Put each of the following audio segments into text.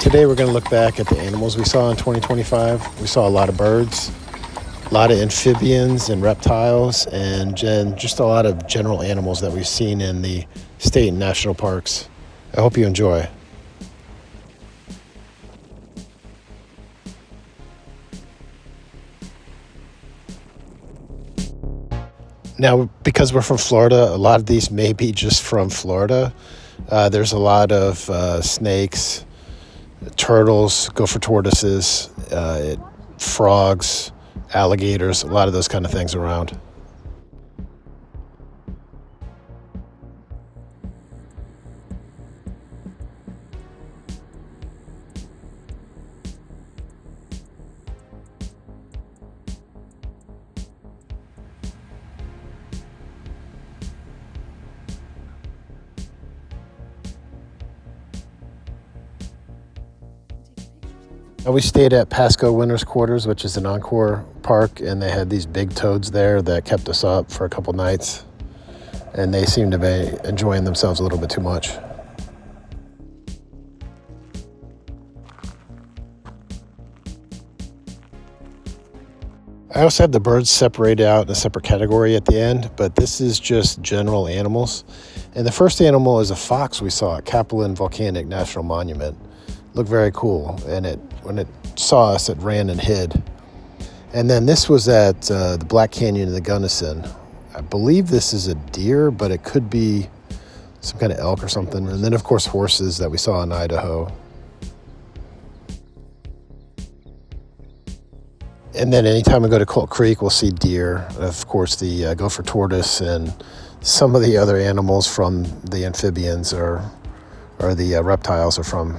Today we're going to look back at the animals we saw in 2025. We saw a lot of birds, a lot of amphibians and reptiles, and just a lot of general animals that we've seen in the state and national parks. I hope you enjoy. Now, because we're from Florida, a lot of these may be just from Florida. There's a lot of snakes, turtles, gopher tortoises, frogs, alligators, a lot of those kind of things around. We stayed at Pasco Winter's Quarters, which is an encore park, and they had these big toads there that kept us up for a couple nights, and they seemed to be enjoying themselves a little bit too much. I also have the birds separated out in a separate category at the end, but this is just general animals. And the first animal is a fox we saw at Capelin Volcanic National Monument. Looked very cool, and when it saw us, it ran and hid. And then this was at the Black Canyon in the Gunnison. I believe this is a deer, but it could be some kind of elk or something. And then, of course, horses that we saw in Idaho. And then anytime we go to Colt Creek, we'll see deer. Of course, the gopher tortoise and some of the other animals from the amphibians or the reptiles are from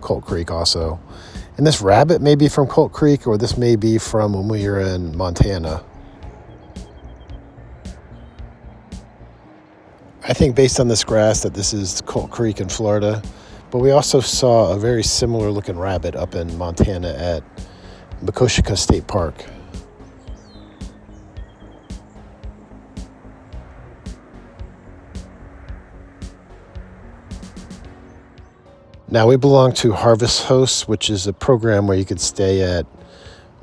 Colt Creek also. And this rabbit may be from Colt Creek, or this may be from when we were in Montana. I think based on this grass that this is Colt Creek in Florida, but we also saw a very similar looking rabbit up in Montana at Makoshika State Park. Now, we belong to Harvest Hosts, which is a program where you could stay at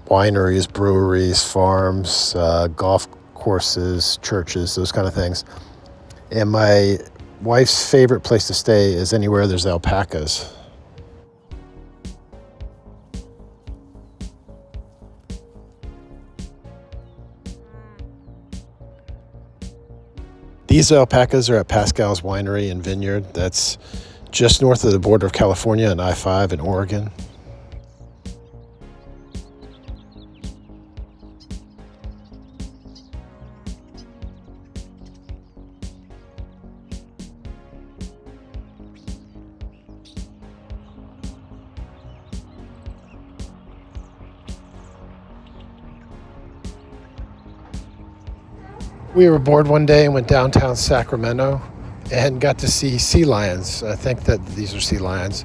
wineries, breweries, farms, golf courses, churches, those kind of things. And my wife's favorite place to stay is anywhere there's alpacas. These alpacas are at Pascal's Winery and Vineyard. That's just north of the border of California and I-5 in Oregon. We were bored one day and went downtown Sacramento and got to see sea lions. I think that these are sea lions.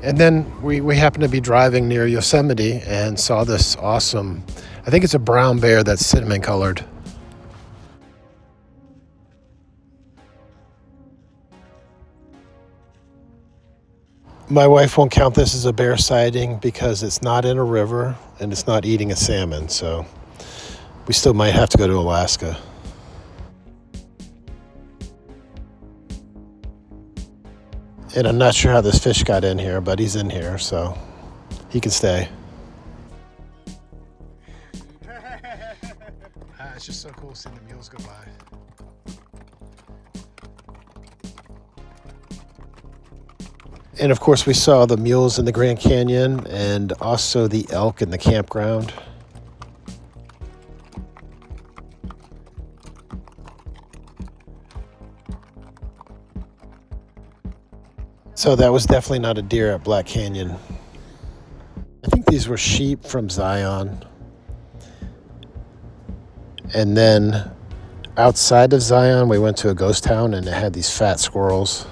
And then we happened to be driving near Yosemite and saw this awesome, I think it's a brown bear that's cinnamon colored. My wife won't count this as a bear sighting because it's not in a river and it's not eating a salmon, so we still might have to go to Alaska. And I'm not sure how this fish got in here, but he's in here, so he can stay. It's just so cool seeing the mules go by. And of course, we saw the mules in the Grand Canyon and also the elk in the campground. So that was definitely not a deer at Black Canyon. I think these were sheep from Zion. And then outside of Zion, we went to a ghost town and it had these fat squirrels.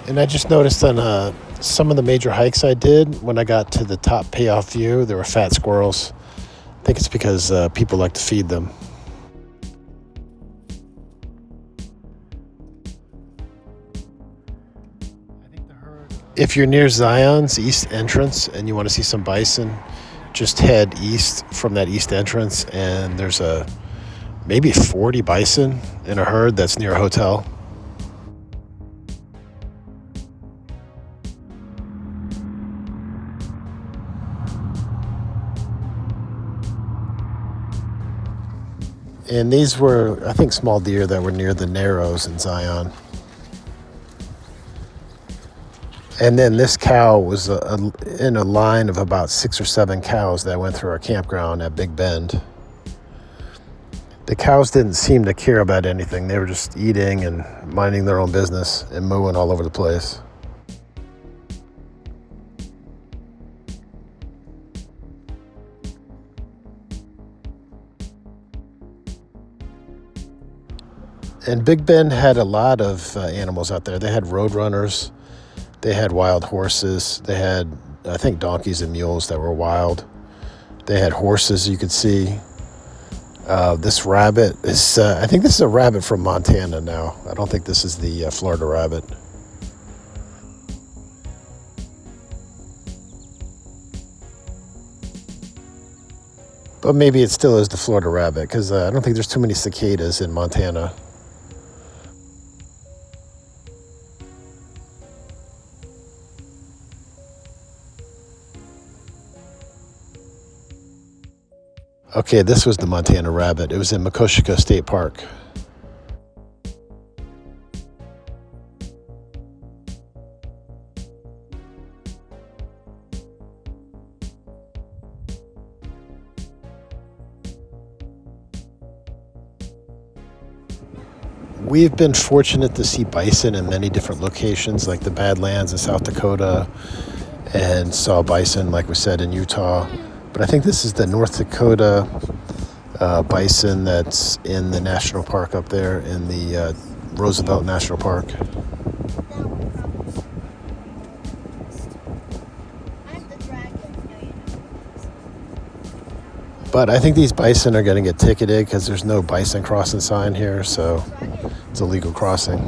And I just noticed on some of the major hikes I did, when I got to the top payoff view, there were fat squirrels. I think it's because people like to feed them. If you're near Zion's east entrance and you want to see some bison, just head east from that east entrance, and there's maybe 40 bison in a herd that's near a hotel. And these were, I think, small deer that were near the Narrows in Zion. And then this cow was in a line of about 6 or 7 cows that went through our campground at Big Bend. The cows didn't seem to care about anything. They were just eating and minding their own business and mooing all over the place. And Big Bend had a lot of animals out there. They had roadrunners. They had wild horses. They had, I think, donkeys and mules that were wild. They had horses you could see. This rabbit is, I think this is a rabbit from Montana now. I don't think this is the Florida rabbit. But maybe it still is the Florida rabbit, because I don't think there's too many cicadas in Montana. Okay, this was the Montana rabbit. It was in Makoshika State Park. We've been fortunate to see bison in many different locations, like the Badlands in South Dakota, and saw bison, like we said, in Utah. But I think this is the North Dakota bison that's in the national park up there, in the Roosevelt National Park. But I think these bison are going to get ticketed because there's no bison crossing sign here, so it's a legal crossing.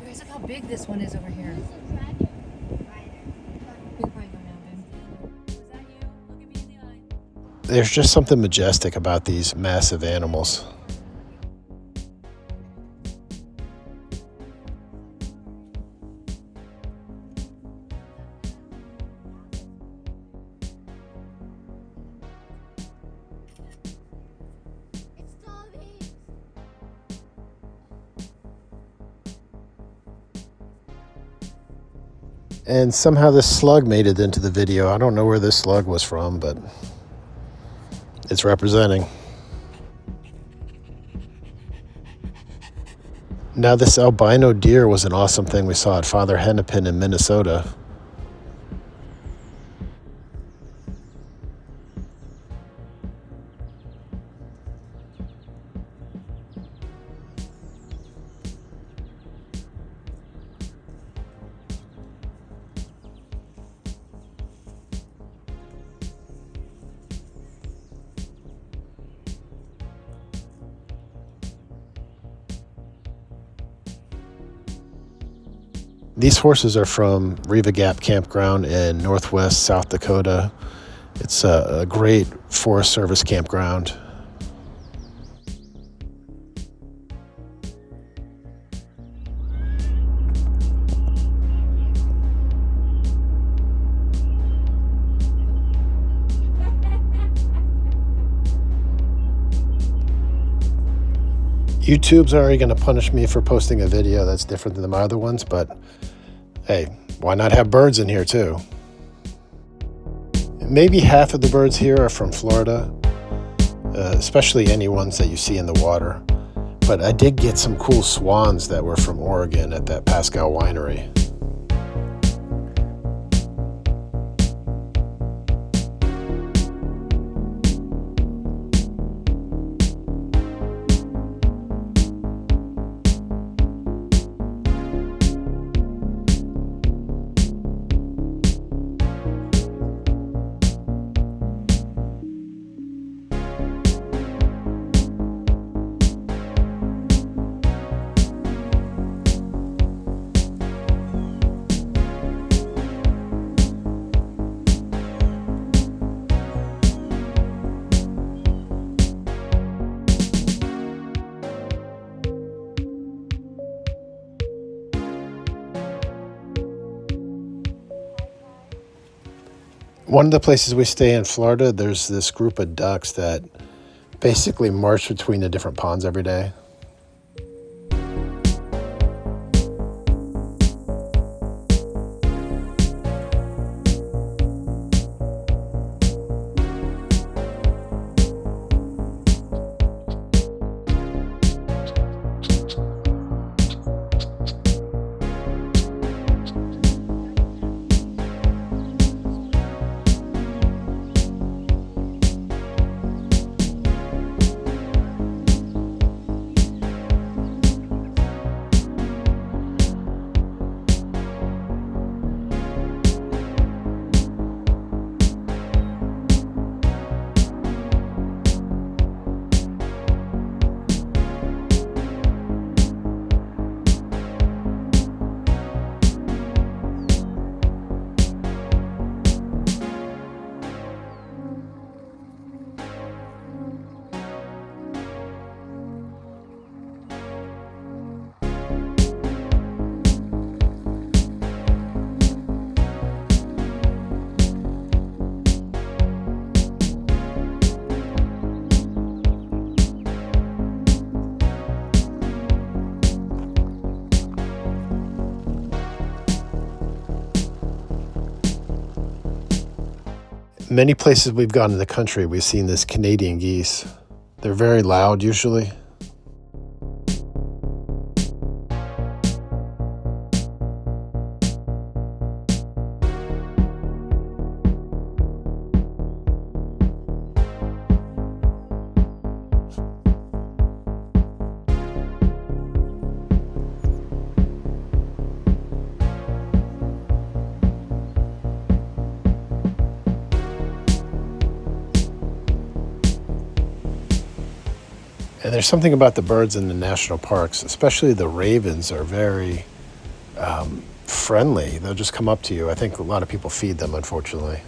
Look how big this one is over here. There's just something majestic about these massive animals. And somehow this slug made it into the video. I don't know where this slug was from, but it's representing. Now, this albino deer was an awesome thing we saw at Father Hennepin in Minnesota. These horses are from Riva Gap Campground in northwest South Dakota. It's a great Forest Service campground. YouTube's already going to punish me for posting a video that's different than my other ones, but hey, why not have birds in here too? Maybe half of the birds here are from Florida, especially any ones that you see in the water. But I did get some cool swans that were from Oregon at that Pascal winery. One of the places we stay in Florida, there's this group of ducks that basically march between the different ponds every day. Many places we've gone in the country, we've seen this Canadian geese. They're very loud usually. And there's something about the birds in the national parks, especially the ravens, are very friendly. They'll just come up to you. I think a lot of people feed them, unfortunately.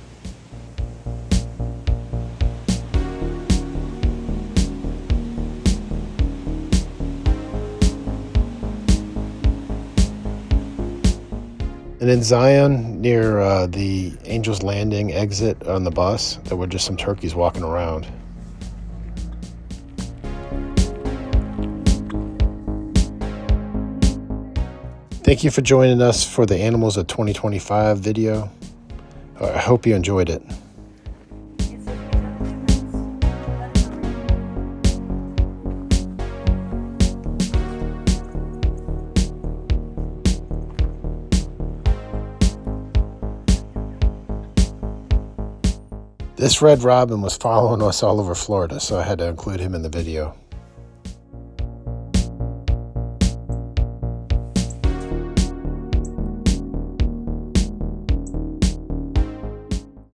And in Zion, near the Angels Landing exit on the bus, there were just some turkeys walking around. Thank you for joining us for the Animals of 2025 video. I hope you enjoyed it. This red robin was following us all over Florida, so I had to include him in the video.